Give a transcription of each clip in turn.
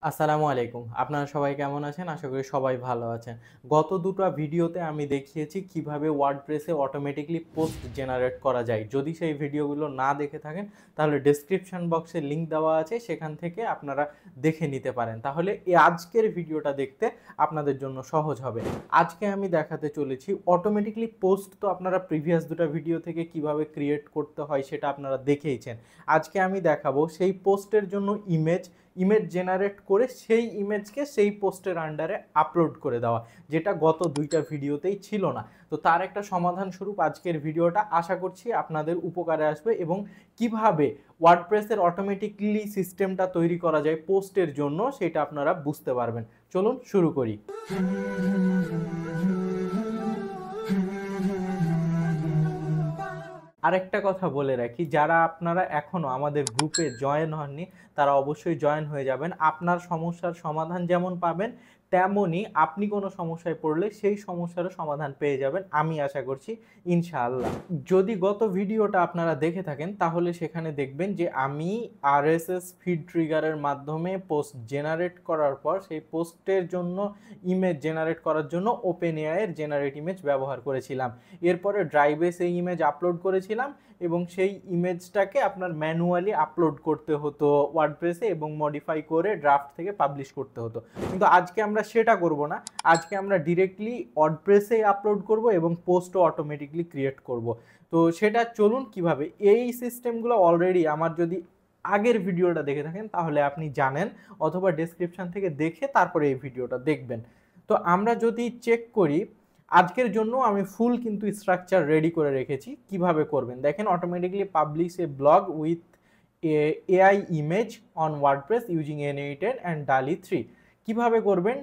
আসসালামু আলাইকুম। আপনারা সবাই কেমন আছেন? আশা করি সবাই ভালো আছেন। গত দুটো ভিডিওতে আমি দেখিয়েছি কিভাবে ওয়ার্ডপ্রেসে অটোমেটিক্যালি পোস্ট জেনারেট করা যায়। যদি সেই ভিডিওগুলো না দেখে থাকেন তাহলে ডেসক্রিপশন বক্সে লিংক দেওয়া আছে, সেখান থেকে আপনারা দেখে নিতে পারেন। তাহলে এই আজকের ভিডিওটা দেখতে আপনাদের জন্য সহজ হবে। আজকে আমি দেখাতে চলেছি অটোমেটিক্যালি পোস্ট। তো আপনারা প্রিভিয়াস দুটো ভিডিও থেকে কিভাবে ক্রিয়েট করতে হয় সেটা আপনারা দেখেইছেন। আজকে আমি দেখাবো সেই পোস্টের জন্য ইমেজ জেনারেট করে সেই ইমেজকে সেই পোস্টের আন্ডারে আপলোড করে দেওয়া, যেটা গত দুইটা ভিডিওতেই ছিল না। তো তার একটা সমাধান স্বরূপ আজকের ভিডিওটা, আশা করছি আপনাদের উপকারে আসবে এবং কিভাবে ওয়ার্ডপ্রেসের অটোমেটিকলি সিস্টেমটা তৈরি করা যায় পোস্টের জন্য সেটা আপনারা বুঝতে পারবেন। চলুন শুরু করি। আরেকটা কথা বলে রাখি, যারা আপনারা এখনও আমাদের গ্রুপে জয়েন হননি তারা অবশ্যই জয়েন হয়ে যাবেন। আপনার সমস্যার সমাধান যেমন পাবেন, তেমনই আপনি কোনো সমস্যায় পড়লে সেই সমস্যারও সমাধান পেয়ে যাবেন, আমি আশা করছি ইনশাআল্লাহ। যদি গত ভিডিওটা আপনারা দেখে থাকেন তাহলে সেখানে দেখবেন যে আমি আরএসএস ফিড ট্রিগারের মাধ্যমে পোস্ট জেনারেট করার পর সেই পোস্টের জন্য ইমেজ জেনারেট করার জন্য ওপেনএআইয়ের জেনারেট ইমেজ ব্যবহার করেছিলাম। এরপরে ড্রাইভে সেই ইমেজ আপলোড করেছিলাম এবং সেই ইমেজটাকে আপনার ম্যানুয়ালি আপলোড করতে হতো ওয়ার্ডপ্রেসে এবং মডিফাই করে ড্রাফট থেকে পাবলিশ করতে হতো। কিন্তু আজকে আমরা সেটা করব না, আজকে আমরা ডিরেক্টলি ওয়ার্ডপ্রেসে আপলোড করব এবং পোস্টও অটোমেটিকলি ক্রিয়েট করব। তো সেটা চলুন কিভাবে। এই সিস্টেমগুলো অলরেডি আমার যদি আগের ভিডিওটা দেখে থাকেন তাহলে আপনি জানেন, অথবা ডেসক্রিপশন থেকে দেখে তারপরে এই ভিডিওটা দেখবেন। তো আমরা যদি চেক করি, আজকের জন্য আমি ফুল কিন্তু স্ট্রাকচার রেডি করে রেখেছি। কিভাবে করবেন দেখেন, automatically publish A blog with AI image on WordPress using N8N and DALL-E 3। কিভাবে করবেন,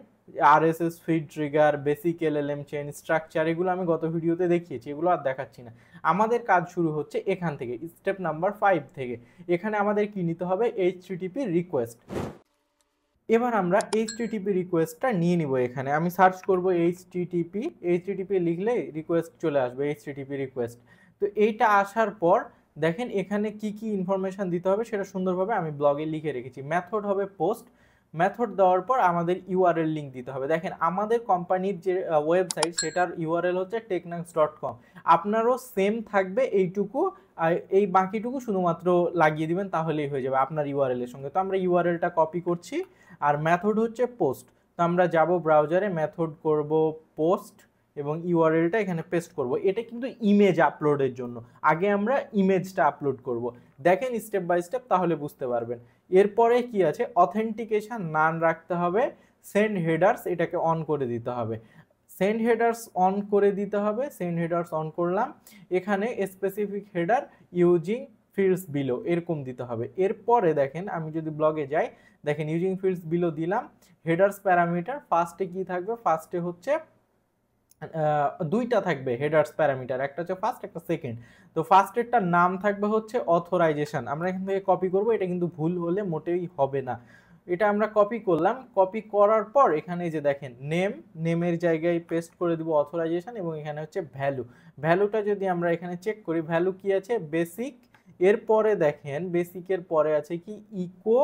RSS feed trigger, basic LLM chain structure, এগুলো আমি গত ভিডিওতে দেখিয়েছি, এগুলো আর দেখাচ্ছি না। আমাদের কাজ শুরু হচ্ছে এখান থেকে, স্টেপ নাম্বার 5 থেকে। এখানে আমাদের কি নিতে হবে, HTTP রিকোয়েস্ট। এবার আমরা HTTP রিকোয়েস্টটা নিয়ে নিব। এখানে আমি সার্চ করব HTTP লিখলে রিকোয়েস্ট চলে আসবে, HTTP রিকোয়েস্ট। তো এইটা আসার পর দেখেন এখানে কি কি ইনফরমেশন দিতে হবে সেটা সুন্দরভাবে আমি ব্লগে লিখে রেখেছি। মেথড হবে পোস্ট, মেথড দেওয়ার পর আমাদের ইউআরএল লিঙ্ক দিতে হবে। দেখেন আমাদের কোম্পানির যে ওয়েবসাইট সেটার ইউআরএল হচ্ছে technux.com। আপনারও সেম থাকবে এইটুকু, আর এই বাকিটুকু শুধুমাত্র লাগিয়ে দিবেন তাহলেই হয়ে যাবে আপনার ইউআরএল এর সঙ্গে। তো আমরা ইউআরএলটা কপি করছি, আর মেথড হচ্ছে পোস্ট। তো আমরা যাব ব্রাউজারে, মেথড করব পোস্ট এবং ইউআরএলটা এখানে পেস্ট করব। এটা কিন্তু ইমেজ আপলোডের জন্য, আগে আমরা ইমেজটা আপলোড করব। দেখেন স্টেপ বাই স্টেপ, তাহলে বুঝতে পারবেন। এরপরে কি আছে, অথেন্টিকেশন নান রাখতে হবে, সেন্ড হেডার্স এটাকে অন করে দিতে হবে। সেন্ড হেডার্স অন করে দিতে হবে, সেন্ড হেডার্স অন করলাম। এখানে specific header using fields below এরকম দিতে হবে। এরপরে দেখেন আমি যদি ব্লগে যাই, দেখেন ইউজিং ফিল্ডস বিলো দিলাম। হেডার্স প্যারামিটার ফার্স্টে কি থাকবে, ফার্স্টে হচ্ছে দুইটা থাকবে হেডার্স প্যারামিটার, একটা হচ্ছে ফার্স্ট, একটা সেকেন্ড। তো ফার্স্টেরটার নাম থাকবে হচ্ছে অথরাইজেশন। আমরা এখান থেকে কপি করব, এটা কিন্তু ভুল হলে মোটেই হবে না। এটা আমরা কপি করলাম, কপি করার পর এখানে যে দেখেন নেমের জায়গায় পেস্ট করে দিব অথরাইজেশন, এবং এখানে হচ্ছে ভ্যালুটা যদি আমরা এখানে চেক করি, ভ্যালু কি আছে, বেসিক। এরপরে দেখেন বেসিকের পরে আছে কি, ইকো,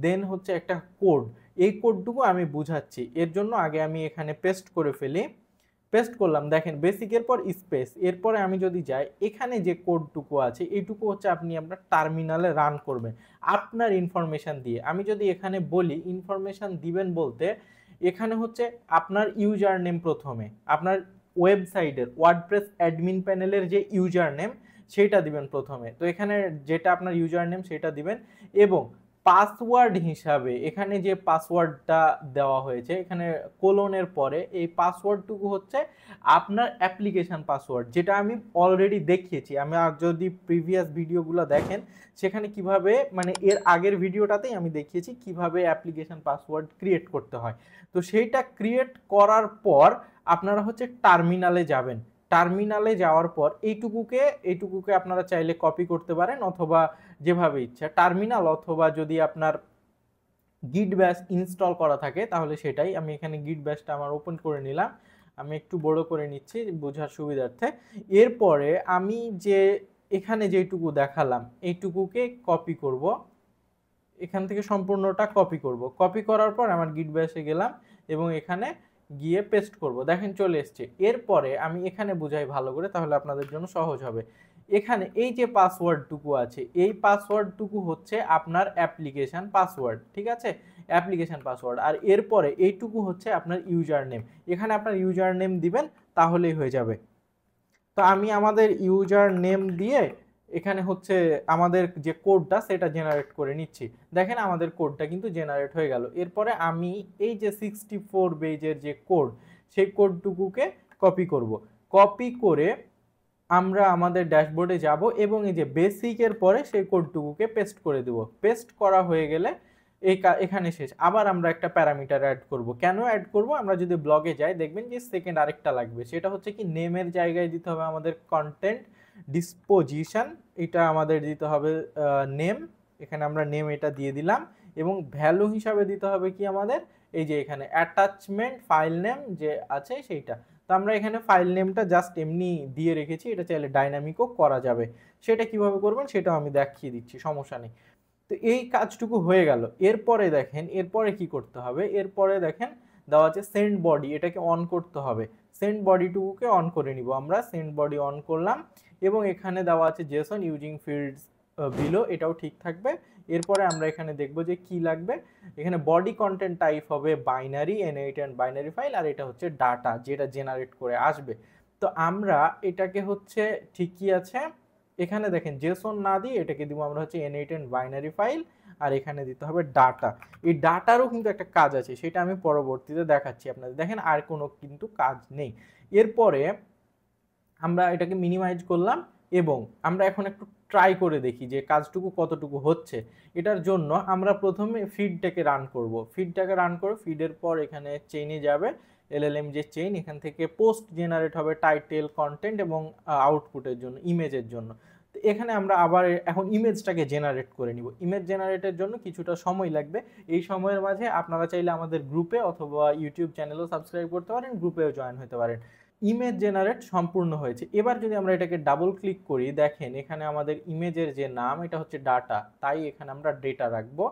দেন হচ্ছে একটা কোড। এই কোডটুকু আমি বুঝাচ্ছি, এর জন্য আগে আমি এখানে পেস্ট করে ফেলি। পেস্ট করলাম, দেখেন বেসিকের পর স্পেস। এরপরে আমি যদি যাই, এখানে যে কোডটুকু আছে এইটুকু হচ্ছে আপনি আপনার টার্মিনালে রান করবেন আপনার ইনফরমেশন দিয়ে। আমি যদি এখানে বলি ইনফরমেশন দিবেন বলতে, এখানে হচ্ছে আপনার ইউজার নেম, প্রথমে আপনার ওয়েবসাইটের ওয়ার্ডপ্রেস অ্যাডমিন প্যানেলের যে ইউজার নেম সেটা দিবেন প্রথমে। তো এখানে যেটা আপনার ইউজার নেম সেটা দিবেন, এবং পাসওয়ার্ড হিসাবে এখানে যে পাসওয়ার্ডটা দেওয়া হয়েছে এখানে কোলনের পরে, এই পাসওয়ার্ডটুকু হচ্ছে আপনার অ্যাপ্লিকেশন পাসওয়ার্ড, যেটা আমি অলরেডি দেখিয়েছি। আমি আর যদি প্রিভিয়াস ভিডিওগুলো দেখেন সেখানে কিভাবে, মানে এর আগের ভিডিওটাতেই আমি দেখিয়েছি কিভাবে অ্যাপ্লিকেশন পাসওয়ার্ড ক্রিয়েট করতে হয়। তো সেইটা ক্রিয়েট করার পর আপনারা হচ্ছে টার্মিনালে যাবেন। টার্মিনালে যাওয়ার পর এইটুকুকে আপনারা চাইলে কপি করতে পারেন, অথবা যেভাবে ইচ্ছা টার্মিনাল, অথবা যদি আপনার গিট ব্যাশ ইনস্টল করা থাকে তাহলে সেটাই। আমি এখানে গিট ব্যাশটা আমার ওপেন করে নিলাম, আমি একটু বড় করে নিচ্ছি বোঝার সুবিধার্থে। এরপরে আমি যে এখানে যেটুকু দেখালাম এইটুকুকে কপি করব, এখান থেকে সম্পূর্ণটা কপি করব। কপি করার পর আমার গিট ব্যাশে গেলাম এবং এখানে গিয়ে পেস্ট করব। দেখেন চলে এসছে। এরপরে আমি এখানে বুঝাই ভালো করে, তাহলে আপনাদের জন্য সহজ হবে। এখানে এই যে পাসওয়ার্ডটুকু আছে, এই পাসওয়ার্ডটুকু হচ্ছে আপনার অ্যাপ্লিকেশন পাসওয়ার্ড, ঠিক আছে, অ্যাপ্লিকেশন পাসওয়ার্ড। আর এরপরে এইটুকু হচ্ছে আপনার ইউজার নেম। এখানে আপনার ইউজার নেম দিবেন, তাহলেই হয়ে যাবে। তো আমি আমাদের ইউজার নেম দিয়ে এখানে হচ্ছে আমাদের যে কোডটা সেটা জেনারেট করে নিচ্ছি। দেখেন আমাদের কোডটা কিন্তু জেনারেট হয়ে গেল। এরপরে আমি এই যে 64 পেজের যে কোড, সেই কোডটুকুকে কপি করব। কপি করে আমরা আমাদের ড্যাশবোর্ডে যাব এবং এই যে বেসিকের পরে সেই কোডটুকুকে পেস্ট করে দেব। পেস্ট করা হয়ে গেলে এখানে শেষ। আবার আমরা একটা প্যারামিটার অ্যাড করব। কেন অ্যাড করব? আমরা যদি ব্লগে যাই দেখবেন যে সেকেন্ড আরেকটা লাগবে, সেটা হচ্ছে কি নেমের জায়গায় দিতে হবে আমাদের কন্টেন্ট ডিসপোজিশন, এটা আমাদের দিতে হবে নেম। এখানে আমরা নেম এটা দিয়ে দিলাম এবং ভ্যালু হিসাবে দিতে হবে কি আমাদের এই যে এখানে অ্যাটাচমেন্ট ফাইল নেম যে আছে সেইটা। তো আমরা এখানে ফাইল নেমটা জাস্ট এমনি দিয়ে রেখেছি, এটা চাইলে ডাইনামিকও করা যাবে। সেটা কিভাবে করবেন সেটাও আমি দেখিয়ে দিচ্ছি, সমস্যা নেই। তো এই কাজটুকু হয়ে গেল। এরপরে দেখেন এরপরে কি করতে হবে, এরপরে দেখেন দেওয়া আছে সেন্ড বডি, এটাকে অন করতে হবে। সেন্ড বডিটুকুকে অন করে নিব আমরা। সেন্ড বডি অন করলাম এবং এখানে দেওয়া আছে জেসন ইউজিং ফিল্ডস বিলো, এটাও ঠিক থাকবে। এরপরে আমরা এখানে দেখব যে কি লাগবে। এখানে বডি কন্টেন্ট টাইপ হবে বাইনারি, N8 বাইনারি ফাইল, আর এটা হচ্ছে ডাটা যেটা জেনারেট করে আসবে। তো আমরা এটাকে হচ্ছে ঠিকই আছে, এখানে দেখেন জেসন না দিয়ে এটাকে দিব আমরা হচ্ছে N8 বাইনারি ফাইল, আর এখানে দিতে হবে ডাটা। এই ডাটারও কিন্তু একটা কাজ আছে, সেটা আমি পরবর্তীতে দেখাচ্ছি আপনাদের। দেখেন আর কোনো কিন্তু কাজ নেই। এরপরে আমরা এটাকে মিনিমাইজ করলাম এবং আমরা এখন একটু ট্রাই করে দেখি যে কাজটুকু কতটুকু হচ্ছে। এটার জন্য আমরা প্রথমে ফিডটাকে রান করব। ফিডটাকে রান করে ফিডের পর এখানে চেইনে যাবে, এলএলএম যে চেইন, এখান থেকে পোস্ট জেনারেট হবে টাইটেল, কন্টেন্ট এবং আউটপুটের জন্য, ইমেজের জন্য। তো এখানে আমরা আবার এখন ইমেজটাকে জেনারেট করে নিব। ইমেজ জেনারেটের জন্য কিছুটা সময় লাগবে। এই সময়ের মাঝে আপনারা চাইলে আমাদের গ্রুপে অথবা ইউটিউব চ্যানেলও সাবস্ক্রাইব করতে পারেন, গ্রুপেও জয়েন হতে পারেন। ইমেজ জেনারেট সম্পূর্ণ হয়েছে। এবার যদি আমরা এটাকে ডাবল ক্লিক করি, দেখেন এখানে আমাদের ইমেজের যে নাম এটা হচ্ছে ডাটা, তাই এখানে আমরা ডেটা রাখবো।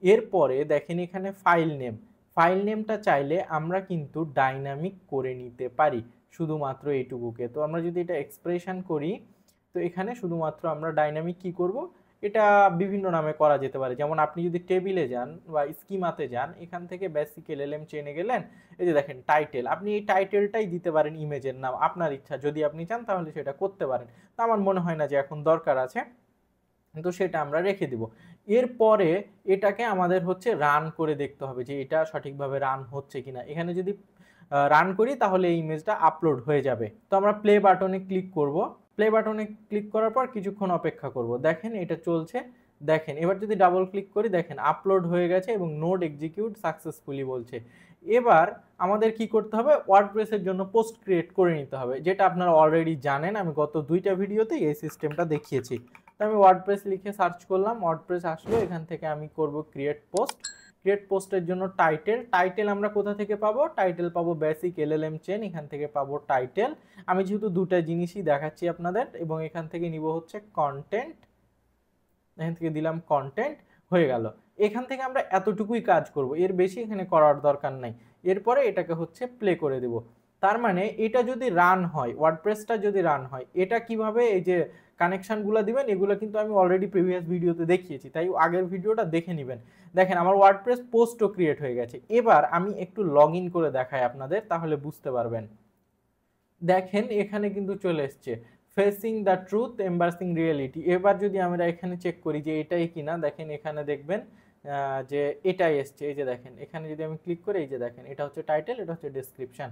এরপরে দেখেন এখানে ফাইল নেম, ফাইল নেমটা চাইলে আমরা কিন্তু ডাইনামিক করে নিতে পারি শুধুমাত্র এইটুকুকে। তো আমরা যদি এটা এক্সপ্রেশন করি, তো এখানে শুধুমাত্র আমরা ডাইনামিক কি করব, এটা বিভিন্ন নামে করা যেতে পারে। যেমন আপনি যদি টেবিলে যান বা স্কিমাতে যান, এখান থেকে বেসিক এলএলএম চেনে গেলেন, এই যে দেখেন টাইটেল, আপনি এই টাইটেলটাই দিতে পারেন ইমেজের নাম, আপনার ইচ্ছা, যদি আপনি চান তাহলে সেটা করতে পারেন। তো আমার মনে হয় না যে এখন দরকার আছে, তো সেটা আমরা রেখে দিব। এরপরে এটাকে আমাদের হচ্ছে রান করে দেখতে হবে যে এটা সঠিকভাবে রান হচ্ছে কিনা। এখানে যদি রান করি তাহলে এই ইমেজটা আপলোড হয়ে যাবে। তো আমরা প্লে বাটনে ক্লিক করব। প্লে বাটনে ক্লিক করার পর কিছুক্ষণ অপেক্ষা করব। দেখেন এটা চলছে। দেখেন এবার যদি ডাবল ক্লিক করি, দেখেন আপলোড হয়ে গেছে এবং নোড এক্সিকিউট সাকসেসফুলি বলছে। এবার আমাদের কি করতে হবে, ওয়ার্ডপ্রেসের জন্য পোস্ট ক্রিয়েট করে নিতে হবে, যেটা আপনারা অলরেডি জানেন, আমি গত 2টা ভিডিওতে এই সিস্টেমটা দেখিয়েছি। তো আমি ওয়ার্ডপ্রেস লিখে সার্চ করলাম, ওয়ার্ডপ্রেস আসলো, এখান থেকে আমি করব ক্রিয়েট পোস্ট। ক্রিয়েট পোস্টের জন্য টাইটেল, টাইটেল আমরা কোথা থেকে পাবো, টাইটেল পাবো বেসিক এলএলএম চেন, এখান থেকে পাবো টাইটেল। আমি যেহেতু দুটা জিনিসই দেখাচ্ছি আপনাদের, এবং এখান থেকে নিব হচ্ছে কন্টেন্ট, এখান থেকে দিলাম কন্টেন্ট, হয়ে গেল। এখান থেকে আমরা এতটুকুই কাজ করব, এর বেশি এখানে করার দরকার নাই। এরপরে এটাকে হচ্ছে প্লে করে দেব। তার মানে এটা যদি রান হয়, ওয়ার্ডপ্রেসটা যদি রান হয়, এটা কিভাবে এই যে কানেকশনগুলো দিবেন, এগুলো কিন্তু আমি অলরেডি প্রিভিয়াস ভিডিওতে দেখিয়েছি, তাই আগের ভিডিওটা দেখে নেবেন। দেখেন আমার ওয়ার্ডপ্রেস পোস্টও ক্রিয়েট হয়ে গেছে। এবার আমি একটু লগ ইন করে দেখাই আপনাদের, তাহলে বুঝতে পারবেন। দেখেন এখানে কিন্তু চলে এসছে ফেসিং দ্য ট্রুথ এম্বার্সিং রিয়েলিটি। এবার যদি আমরা এখানে চেক করি যে এটাই কিনা, দেখেন এখানে দেখবেন যে এটাই এসছে। এই যে দেখেন এখানে যদি আমি ক্লিক করি, এই যে দেখেন এটা হচ্ছে টাইটেল, এটা হচ্ছে ডেসক্রিপশন।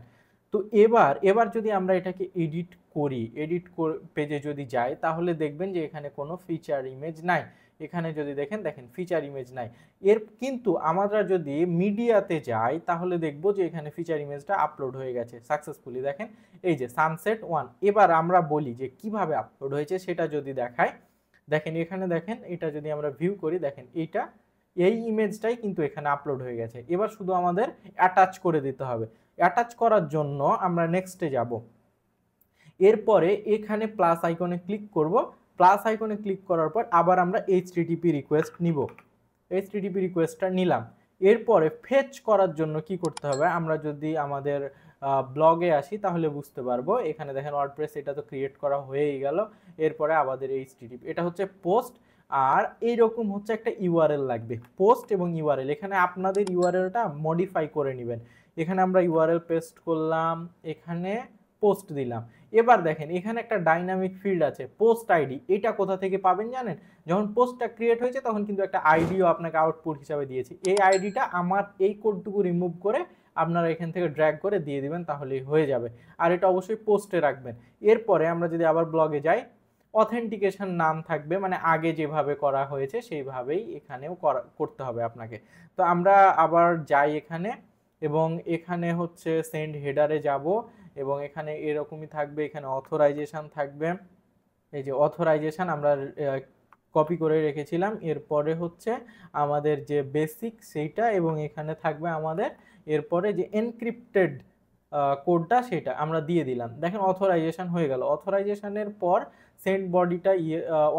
তো এবার যদি আমরা এটাকে এডিট করি, এডিট পেজে যদি যাই, তাহলে দেখবেন যে এখানে কোনো ফিচার ইমেজ নাই। এখানে যদি দেখেন ফিচার ইমেজ নাই। কিন্তু আমরা যদি মিডিয়াতে যাই, তাহলে দেখবো যে এখানে ফিচার ইমেজটা আপলোড হয়ে গেছে সাকসেসফুলি। দেখেন এই যে সানসেট 1। এবার আমরা বলি যে কিভাবে আপলোড হয়েছে সেটা যদি দেখায়, দেখেন এখানে দেখেন এটা যদি আমরা ভিউ করি, দেখেন এই ইমেজটাই কিন্তু এখানে আপলোড হয়ে গেছে। এবার শুধু আমাদের অ্যাটাচ করে দিতে হবে। অ্যাটাচ করার জন্য আমরা নেক্সটে যাব। এরপরে এখানে প্লাস আইকনে ক্লিক করব। প্লাস আইকনে ক্লিক করার পর আবার আমরা HTTP রিকোয়েস্ট নিব। এইচটিটিপি রিকোয়েস্টটা নিলাম। এরপরে ফেচ করার জন্য কি করতে হবে, আমরা যদি আমাদের ব্লগে আসি তাহলে বুঝতে পারবো। এখানে দেখেন ওয়ার্ডপ্রেস এটা তো ক্রিয়েট করা হয়েই গেল। এরপরে আমাদের এইচটিটিপি এটা হচ্ছে পোস্ট, আর এইরকম হচ্ছে একটা ইউআরএল লাগবে, পোস্ট এবং ইউআরএল। এখানে আপনাদের ইউআরএলটা মডিফাই করে নেবেন। এখানে আমরা ইউআরএল পেস্ট করলাম, এখানে পোস্ট দিলাম। এবার দেখেন এখানে একটা ডাইনামিক ফিল্ড আছে পোস্ট আইডি। এটা কোথা থেকে পাবেন জানেন? যখন পোস্টটা ক্রিয়েট হয়েছে তখন কিন্তু একটা আইডিও আপনাকে আউটপুট হিসাবে দিয়েছি। এই আইডিটা আমার এই কোডটুকু রিমুভ করে আপনারা এখান থেকে ড্র্যাগ করে দিয়ে দিবেন, তাহলেই হয়ে যাবে। আর এটা অবশ্যই পোস্টে রাখবেন। এরপরে আমরা যদি আবার ব্লগে যাই, অথেন্টিকেশন নাম থাকবে, মানে আগে যেভাবে করা হয়েছে সেইভাবেই এখানেও করতে হবে আপনাকে। তো আমরা আবার যাই এখানে, এবং এখানে হচ্ছে সেন্ড হেডারে যাব, এবং এখানে এরকমই থাকবে, এখানে অথরাইজেশন থাকবে। এই যে অথরাইজেশন আমরা কপি করে রেখেছিলাম। এরপরে হচ্ছে আমাদের যে বেসিক সেইটা, এবং এখানে থাকবে আমাদের এরপরে যে এনক্রিপ্টেড কোডটা সেটা আমরা দিয়ে দিলাম। দেখেন অথরাইজেশন হয়ে গেল। অথরাইজেশনের পর সেন্ড বডিটা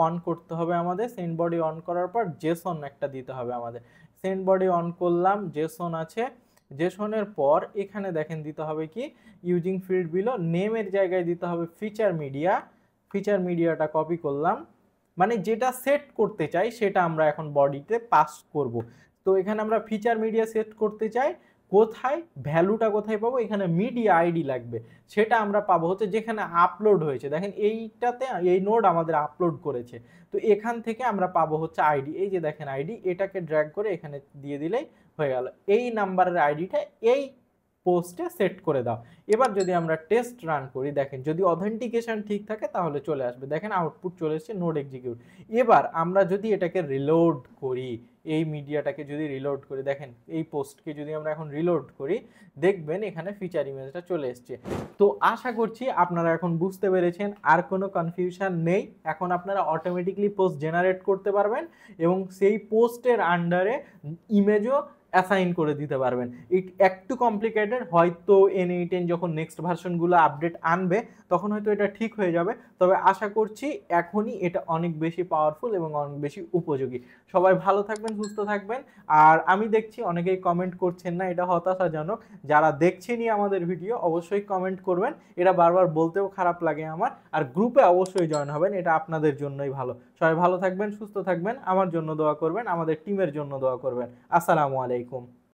অন করতে হবে আমাদের। সেন্ড বডি অন করার পর জেসন একটা দিতে হবে আমাদের। সেন্ড বডি অন করলাম, জেসন আছে। জেসনের পর এখানে দেখেন দিতে হবে কি, ইউজিং ফিল্ড বিলো নেমের জায়গায় দিতে হবে ফিচার মিডিয়া। ফিচার মিডিয়াটা কপি করলাম, মানে যেটা সেট করতে চাই সেটা আমরা এখন বডিতে পাস করব। তো এখানে আমরা ফিচার মিডিয়া সেট করতে চাই, কোথায় ভ্যালুটা কোথায় পাবো, এখানে মিডিয়া আইডি লাগবে। সেটা আমরা পাবো হচ্ছে যেখানে আপলোড হয়েছে। দেখেন এইটাতে এই নোড আমাদের আপলোড করেছে, তো এখান থেকে আমরা পাবো হচ্ছে আইডি। এই যে দেখেন আইডি, এটাকে ড্র্যাগ করে এখানে দিয়ে দিলেই হয়ে গেল। এই নাম্বারের আইডিটা এই পোস্টে সেট করে দাও। এবার যদি আমরা টেস্ট রান করি, দেখেন যদি অথেন্টিকেশন ঠিক থাকে তাহলে চলে আসবে। দেখেন আউটপুট চলে এসেছে নোড এক্সিকিউট। এবার আমরা যদি এটাকে রিলোড করি, এই মিডিয়াটাকে যদি রিলোড করি, দেখেন এই পোস্টকে যদি আমরা এখন রিলোড করি, দেখবেন এখানে ফিচার ইমেজটা চলে এসছে। তো আশা করছি আপনারা এখন বুঝতে পেরেছেন, আর কোনো কনফিউশন নেই। এখন আপনারা অটোমেটিকলি পোস্ট জেনারেট করতে পারবেন, এবং সেই পোস্টের আন্ডারে ইমেজও অ্যাসাইন করে দিতে পারবেন। একটু কমপ্লিকেটেড, হয়তো N8N যখন নেক্সট ভার্সনগুলো আপডেট আনবে তখন হয়তো এটা ঠিক হয়ে যাবে, তবে আশা করছি এখনই এটা অনেক বেশি পাওয়ারফুল এবং অনেক বেশি উপযোগী। সবাই ভালো থাকবেন, সুস্থ থাকবেন। আর আমি দেখছি অনেকেই কমেন্ট করছেন না, এটা হতাশাজনক। যারা দেখছেনই আমাদের ভিডিও অবশ্যই কমেন্ট করবেন, এটা বারবার বলতেও খারাপ লাগে আমার। আর গ্রুপে অবশ্যই জয়েন হবেন, এটা আপনাদের জন্যই ভালো। সবাই ভালো থাকবেন, সুস্থ থাকবেন, আমার জন্য দোয়া করবেন, আমাদের টিমের জন্য দোয়া করবেন। আসসালামু আলাইকুম।